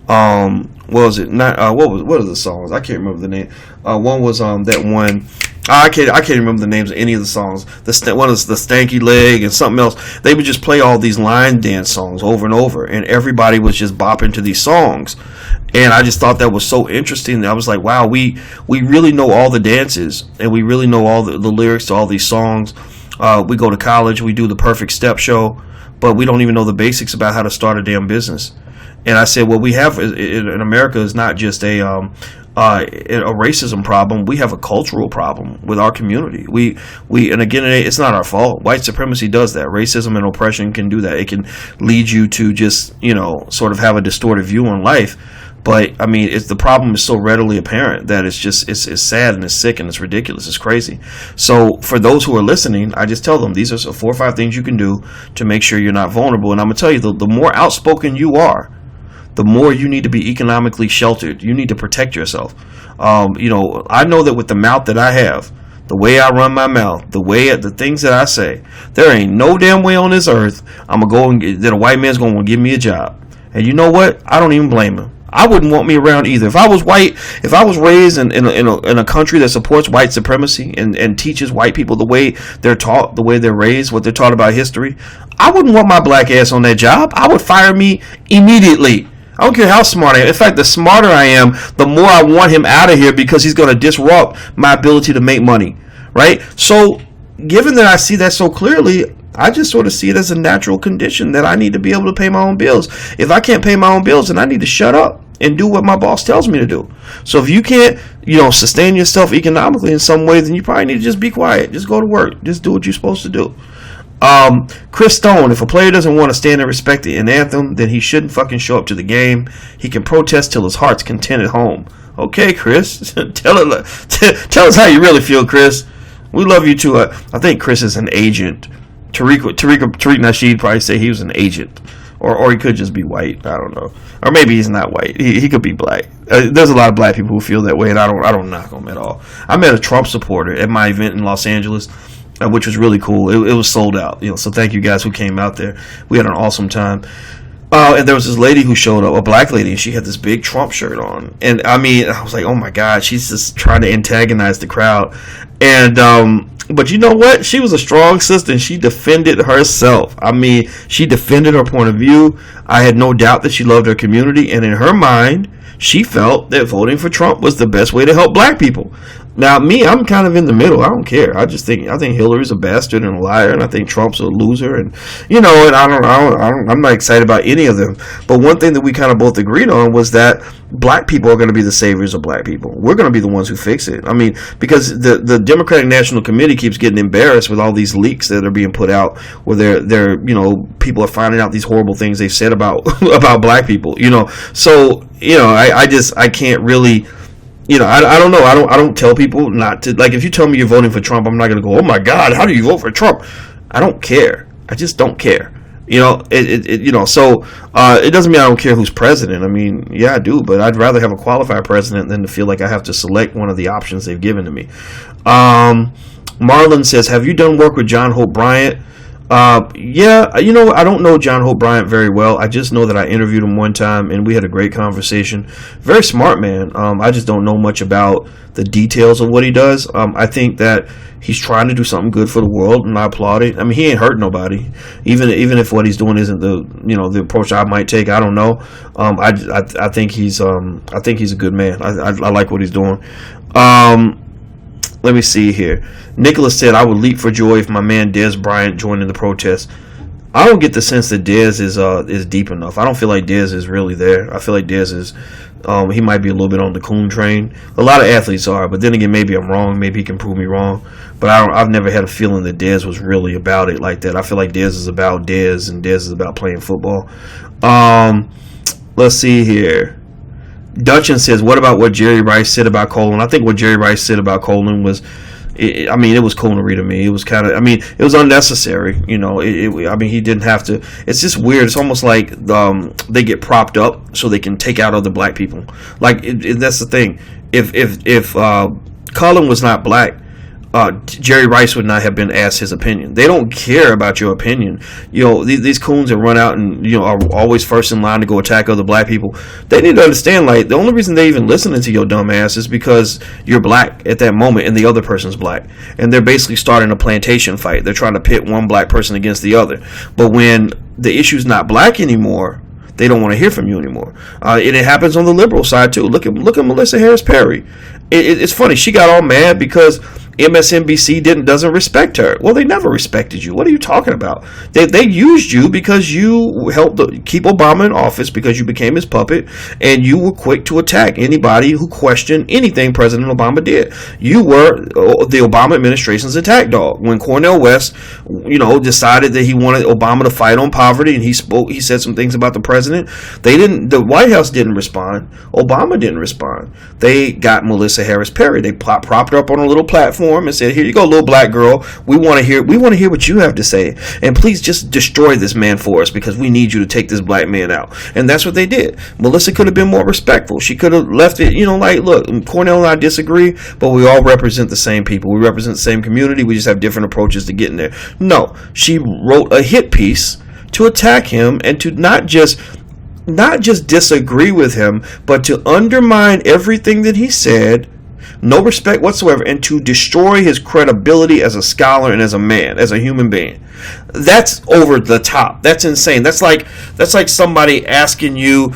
What was it? Not what are the songs? I can't remember the name. One was that one. I can't remember the names of any of the songs. One is the Stanky Leg and something else. They would just play all these line dance songs over and over, and everybody was just bopping to these songs. And I just thought that was so interesting. I was like, wow, we really know all the dances, and we really know all the lyrics to all these songs. We go to college, we do the Perfect Step show, but we don't even know the basics about how to start a damn business. And I said, what we have in America is not just a racism problem. We have a cultural problem with our community. We and again, it's not our fault. White supremacy does that. Racism and oppression can do that. It can lead you to just, sort of have a distorted view on life. But I mean, the problem is so readily apparent that it's sad and it's sick and it's ridiculous. It's crazy. So for those who are listening, I just tell them these are 4 or 5 things you can do to make sure you're not vulnerable. And I'm gonna tell you, the more outspoken you are, the more you need to be economically sheltered. You need to protect yourself. I know that with the mouth that I have, the way I run my mouth, the things that I say, there ain't no damn way on this earth I'm gonna go and that a white man's gonna give me a job. And you know what? I don't even blame him. I wouldn't want me around either. If I was white, if I was raised in a country that supports white supremacy and teaches white people the way they're taught, the way they're raised, what they're taught about history, I wouldn't want my black ass on that job. I would fire me immediately. I don't care how smart I am. In fact, the smarter I am, the more I want him out of here because he's going to disrupt my ability to make money, right? So, given that I see that so clearly, I just sort of see it as a natural condition that I need to be able to pay my own bills. If I can't pay my own bills, then I need to shut up and do what my boss tells me to do. So if you can't, sustain yourself economically in some way, then you probably need to just be quiet. Just go to work. Just do what you're supposed to do. Chris Stone, if a player doesn't want to stand and respect the anthem, then he shouldn't fucking show up to the game. He can protest till his heart's content at home. Okay, Chris. Tell us how you really feel, Chris. We love you too. I think Chris is an agent. Tariq Nasheed probably say he was an agent. Or he could just be white. I don't know. Or maybe he's not white. He could be black. There's a lot of black people who feel that way, and I don't knock them at all. I met a Trump supporter at my event in Los Angeles, which was really cool. It was sold out. So thank you guys who came out there. We had an awesome time. And there was this lady who showed up, a black lady, and she had this big Trump shirt on. And I mean, I was like, oh my God, she's just trying to antagonize the crowd. And but you know what? She was a strong sister, and she defended herself. I mean, she defended her point of view. I had no doubt that she loved her community, and in her mind, she felt that voting for Trump was the best way to help black people. Now, me, I'm kind of in the middle. I don't care. I think Hillary's a bastard and a liar, and I think Trump's a loser, and and I'm not excited about any of them. But one thing that we kind of both agreed on was that black people are going to be the saviors of black people. We're going to be the ones who fix it. I mean, because the Democratic National Committee keeps getting embarrassed with all these leaks that are being put out, where they're people are finding out these horrible things they've said about about black people. So I can't really. I don't know. I don't tell people not to. Like, if you tell me you're voting for Trump, I'm not going to go, oh my God, how do you vote for Trump? I don't care. I just don't care. So it doesn't mean I don't care who's president. I mean, yeah, I do, but I'd rather have a qualified president than to feel like I have to select one of the options they've given to me. Marlon says, have you done work with John Hope Bryant? Yeah, I don't know John Hope Bryant very well. I just know that I interviewed him one time and we had a great conversation. Very smart man. I just don't know much about the details of what he does. I think that he's trying to do something good for the world, and I applaud it. I mean, he ain't hurt nobody. Even if what he's doing isn't the approach I might take, I don't know. I think he's a good man. I like what he's doing. Let me see here. Nicholas said, I would leap for joy if my man Dez Bryant joined in the protest. I don't get the sense that Dez is deep enough. I don't feel like Dez is really there. I feel like Dez is, he might be a little bit on the coon train. A lot of athletes are, but then again, maybe I'm wrong. Maybe he can prove me wrong. But I've never had a feeling that Dez was really about it like that. I feel like Dez is about Dez, and Dez is about playing football. Let's see here. Dutchin says, what about what Jerry Rice said about Colin? I think what Jerry Rice said about Colin was, it was coonery to me. It was kind of, it was unnecessary. He didn't have to. It's just weird. It's almost like they get propped up so they can take out other black people. Like, that's the thing. If Colin was not black, Jerry Rice would not have been asked his opinion. They don't care about your opinion. These coons that run out and are always first in line to go attack other black people. They need to understand, like, the only reason they even listening to your dumb ass is because you're black at that moment and the other person's black, and they're basically starting a plantation fight. They're trying to pit one black person against the other. But when the issue's not black anymore, they don't want to hear from you anymore. And it happens on the liberal side too. Look at Melissa Harris Perry. It's funny. She got all mad because MSNBC doesn't respect her. Well, they never respected you. What are you talking about? They used you because you helped keep Obama in office, because you became his puppet, and you were quick to attack anybody who questioned anything President Obama did. You were the Obama administration's attack dog. When Cornel West, decided that he wanted Obama to fight on poverty, and he said some things about the president. The White House didn't respond. Obama didn't respond. They got Melissa Harris Perry. They propped her up on a little platform and said, "Here you go, little black girl. We want to hear what you have to say, and please just destroy this man for us, because we need you to take this black man out." And that's what they did. Melissa could have been more respectful. She could have left it, like, look, Cornel and I disagree, but we all represent the same people. We represent the same community. We just have different approaches to getting there. No, she wrote a hit piece to attack him and to not just disagree with him, but to undermine everything that he said. No respect whatsoever, and to destroy his credibility as a scholar and as a man, as a human being. That's over the top. That's insane. That's like somebody asking you,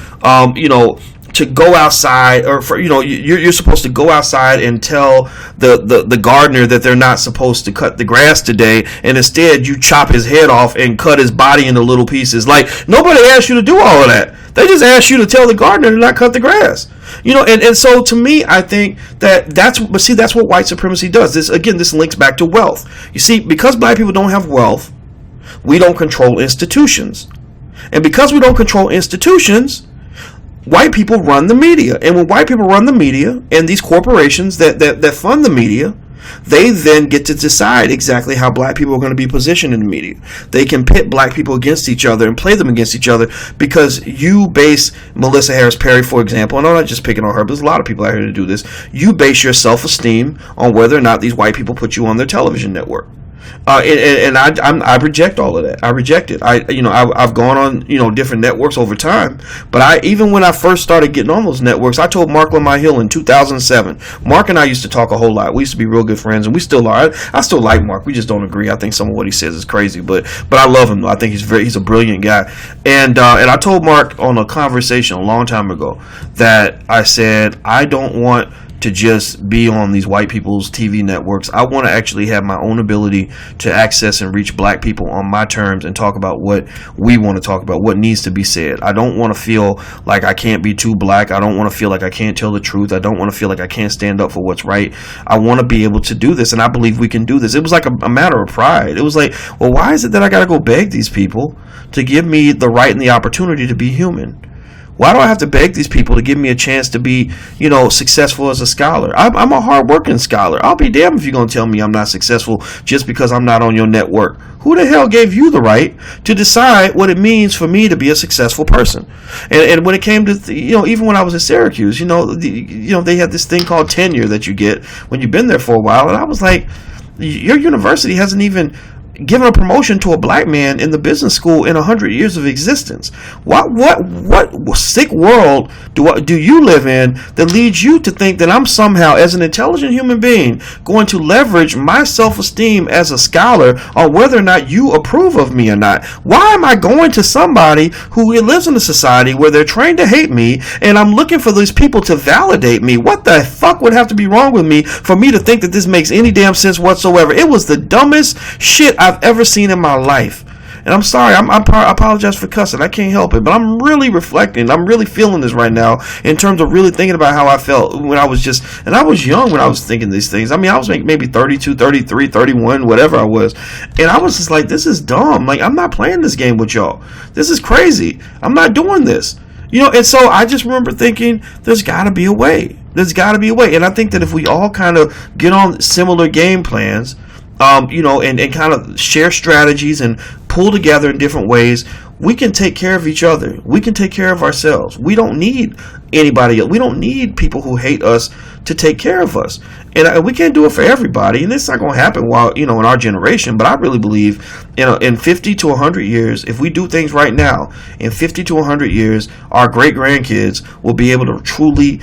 to go outside, or you're supposed to go outside and tell the gardener that they're not supposed to cut the grass today, and instead you chop his head off and cut his body into little pieces. Like, nobody asked you to do all of that. They just asked you to tell the gardener to not cut the grass. And so to me, I think that's what white supremacy does. This links back to wealth. You see, because black people don't have wealth, we don't control institutions. And because we don't control institutions, white people run the media. And when white people run the media, and these corporations that fund the media, they then get to decide exactly how black people are going to be positioned in the media. They can pit black people against each other and play them against each other, because you base Melissa Harris Perry, for example, and I'm not just picking on her, but there's a lot of people out here to do this. You base your self-esteem on whether or not these white people put you on their television network. I reject all of that. I reject it. I've gone on different networks over time, but even when I first started getting on those networks, I told Mark Lamar Hill in 2007. Mark and I used to talk a whole lot. We used to be real good friends, and we still are. I still like Mark. We just don't agree. I think some of what he says is crazy, but I love him. I think he's a brilliant guy. And I told Mark on a conversation a long time ago that I said, I don't want to just be on these white people's TV networks. I want to actually have my own ability to access and reach black people on my terms and talk about what we want to talk about, what needs to be said. I don't want to feel like I can't be too black. I don't want to feel like I can't tell the truth. I don't want to feel like I can't stand up for what's right. I want to be able to do this, and I believe we can do this. It was like a matter of pride. It was like, well, why is it that I got to go beg these people to give me the right and the opportunity to be human? Why do I have to beg these people to give me a chance to be, successful as a scholar? I'm a hard-working scholar. I'll be damned if you're going to tell me I'm not successful just because I'm not on your network. Who the hell gave you the right to decide what it means for me to be a successful person? And when it came to, even when I was at Syracuse, they had this thing called tenure that you get when you've been there for a while. And I was like, your university hasn't even given a promotion to a black man in the business school in 100 years of existence. What sick world do you live in that leads you to think that I'm somehow, as an intelligent human being, going to leverage my self-esteem as a scholar on whether or not you approve of me or not? Why am I going to somebody who lives in a society where they're trained to hate me, and I'm looking for these people to validate me? What the fuck would have to be wrong with me for me to think that this makes any damn sense whatsoever? It was the dumbest shit I've ever seen in my life. And I'm sorry, I apologize for cussing. I can't help it. But I'm really reflecting. I'm really feeling this right now in terms of really thinking about how I felt when I was and I was young when I was thinking these things. I mean, I was maybe 32, 33, 31, whatever I was. And I was just like, this is dumb. Like, I'm not playing this game with y'all. This is crazy. I'm not doing this. And so I just remember thinking, there's got to be a way. There's got to be a way. And I think that if we all kind of get on similar game plans, and kind of share strategies and pull together in different ways, we can take care of each other. We can take care of ourselves. We don't need anybody else. We don't need people who hate us to take care of us. And we can't do it for everybody, and it's not going to happen while, in our generation. But I really believe, in 50 to 100 years, if we do things right now, in 50 to 100 years, our great grandkids will be able to truly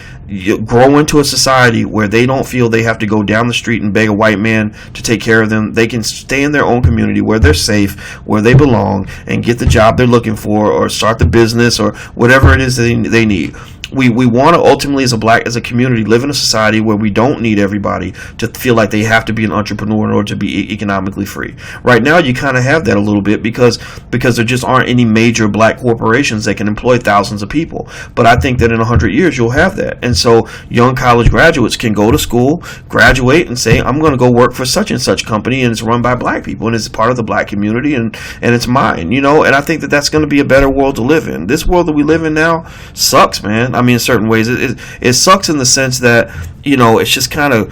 grow into a society where they don't feel they have to go down the street and beg a white man to take care of them. They can stay in their own community where they're safe, where they belong, and get the job they're looking for, or start the business, or whatever it is they need. We want to ultimately, as a community, live in a society where we don't need everybody to feel like they have to be an entrepreneur in order to be economically free. Right now, you kind of have that a little bit because there just aren't any major black corporations that can employ thousands of people. But I think that in 100 years, you'll have that. And so young college graduates can go to school, graduate, and say, I'm going to go work for such and such company, and it's run by black people, and it's part of the black community, and it's mine, And I think that that's going to be a better world to live in. This world that we live in now sucks, man. I mean, in certain ways, it sucks in the sense that, it's just kind of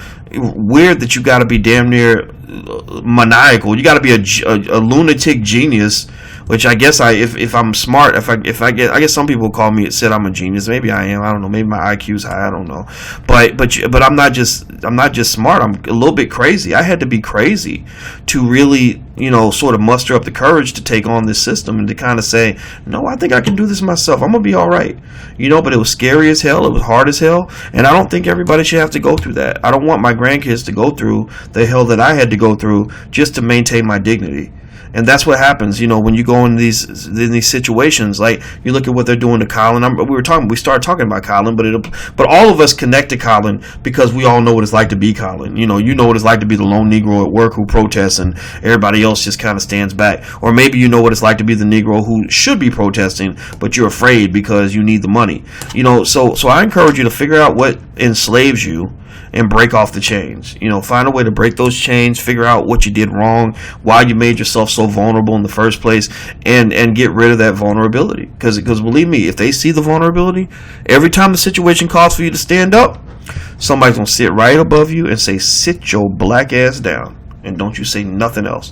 weird that you got to be damn near maniacal. You got to be a lunatic genius, which I guess if I'm smart, I guess some people call me, said I'm a genius. Maybe I am. I don't know. Maybe my IQ's high. I don't know. But I'm not just smart. I'm a little bit crazy. I had to be crazy to really, sort of muster up the courage to take on this system and to kind of say, no, I think I can do this myself. I'm gonna be all right. But it was scary as hell. It was hard as hell, and I don't think everybody should have to go through that. I don't want my grandkids to go through the hell that I had to go through just to maintain my dignity. And that's what happens, when you go in these situations. Like, you look at what they're doing to Colin. We started talking about Colin, but all of us connect to Colin because we all know what it's like to be Colin. You know what it's like to be the lone Negro at work who protests and everybody else just kind of stands back. Or maybe you know what it's like to be the Negro who should be protesting, but you're afraid because you need the money. So I encourage you to figure out what enslaves you and break off the chains. Find a way to break those chains, figure out what you did wrong, why you made yourself so vulnerable in the first place, and get rid of that vulnerability. Because believe me, if they see the vulnerability, every time the situation calls for you to stand up, somebody's going to sit right above you and say, sit your black ass down, and don't you say nothing else.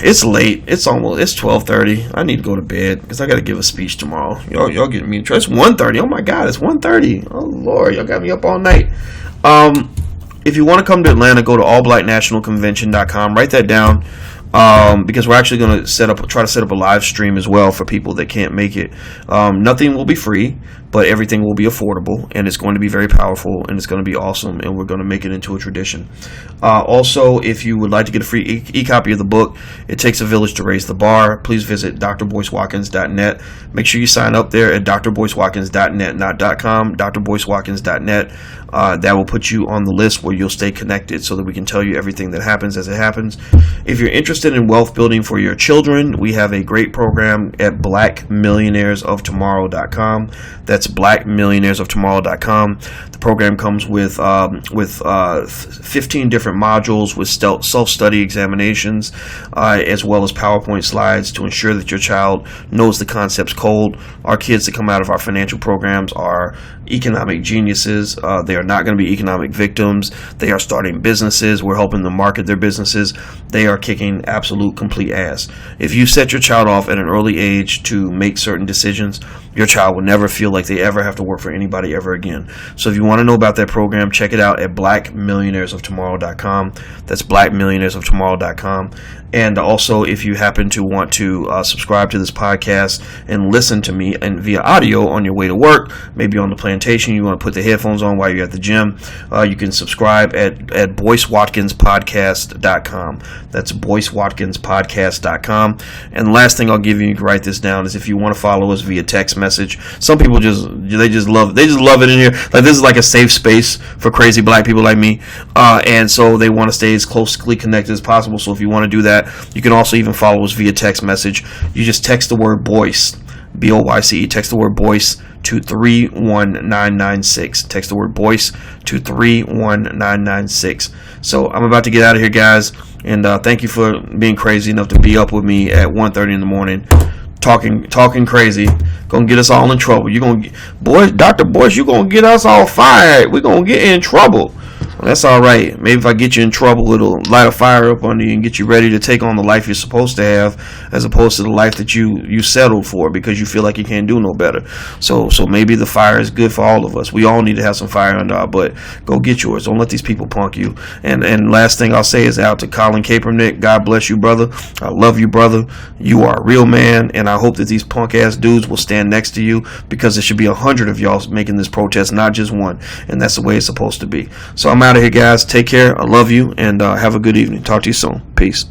It's late. It's 12:30. I need to go to bed because I got to give a speech tomorrow. Y'all getting me in trouble. It's 1:30. Oh my God, it's 1:30. Oh Lord, y'all got me up all night. If you want to come to Atlanta, go to allblacknationalconvention.com. Write that down. Because we're actually going to try to set up a live stream as well for people that can't make it. Nothing will be free, but everything will be affordable, and it's going to be very powerful, and it's going to be awesome, and we're going to make it into a tradition. Also, if you would like to get a free e-copy of the book, It Takes a Village to Raise the Bar, please visit drboycewatkins.net. Make sure you sign up there at drboycewatkins.net, not .com, drboycewatkins.net. That will put you on the list where you'll stay connected so that we can tell you everything that happens as it happens. If you're interested in wealth building for your children, we have a great program at blackmillionairesoftomorrow.com. That's blackmillionairesoftomorrow.com. The program comes with 15 different modules with self-study examinations, as well as PowerPoint slides to ensure that your child knows the concepts cold. Our kids that come out of our financial programs are economic geniuses. They are not going to be economic victims. They are starting businesses. We're helping them market their businesses. They are kicking absolute complete ass. If you set your child off at an early age to make certain decisions, your child will never feel like they ever have to work for anybody ever again. So if you want to know about that program, check it out at blackmillionairesoftomorrow.com. That's blackmillionairesoftomorrow.com. And also, if you happen to want to subscribe to this podcast and listen to me and via audio on your way to work, maybe on the plantation, you want to put the headphones on while you're at the gym, you can subscribe at BoyceWatkinsPodcast.com. That's BoyceWatkinsPodcast.com. And the last thing I'll give you can write this down, is if you want to follow us via text message. Some people just love it in here. Like, this is like a safe space for crazy black people like me, and so they want to stay as closely connected as possible. So if you want to do that, you can also even follow us via text message. You just text the word Boyce, B-O-Y-C-E, text the word Boyce to 31996. Text the word Boyce to 31996. So I'm about to get out of here, guys, and thank you for being crazy enough to be up with me at 1:30 in the morning, talking crazy. Gonna get us all in trouble. Dr. Boyce, you're gonna get us all fired. We're gonna get in trouble. Well, that's all right. Maybe if I get you in trouble, it'll light a fire up under you and get you ready to take on the life you're supposed to have, as opposed to the life that you settled for because you feel like you can't do no better. So maybe the fire is good for all of us. We all need to have some fire under our butt. Go get yours. Don't let these people punk you. And last thing I'll say is out to Colin Kaepernick. God bless you, brother. I love you, brother. You are a real man, and I hope that these punk ass dudes will stand next to you, because there should be 100 of y'all making this protest, not just one. And that's the way it's supposed to be. So I'm out of here, guys. Take care. I love you, and have a good evening. Talk to you soon. Peace.